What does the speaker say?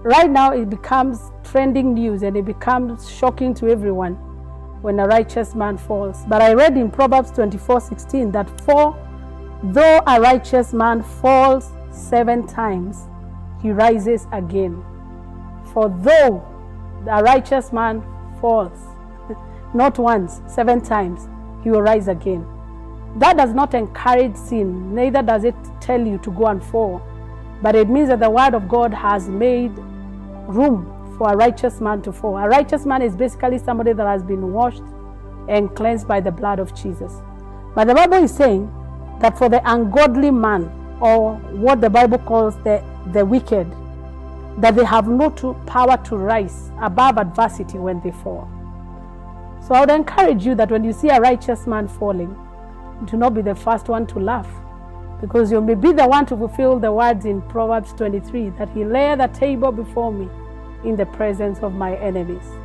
Right now it becomes trending news and it becomes shocking to everyone when a righteous man falls. But I read in Proverbs 24:16 that though a righteous man falls 7 times, he rises again. For though a righteous man falls, not once, 7 times, he will rise again. That does not encourage sin, neither does it tell you to go and fall. But it means that the word of God has made room for a righteous man to fall. A righteous man is basically somebody that has been washed and cleansed by the blood of Jesus. But the Bible is saying that for the ungodly man, or what the Bible calls the wicked, that they have no power to rise above adversity when they fall. So I would encourage you that when you see a righteous man falling, do not be the first one to laugh, because you may be the one to fulfill the words in Proverbs 23, that he laid the table before me in the presence of my enemies.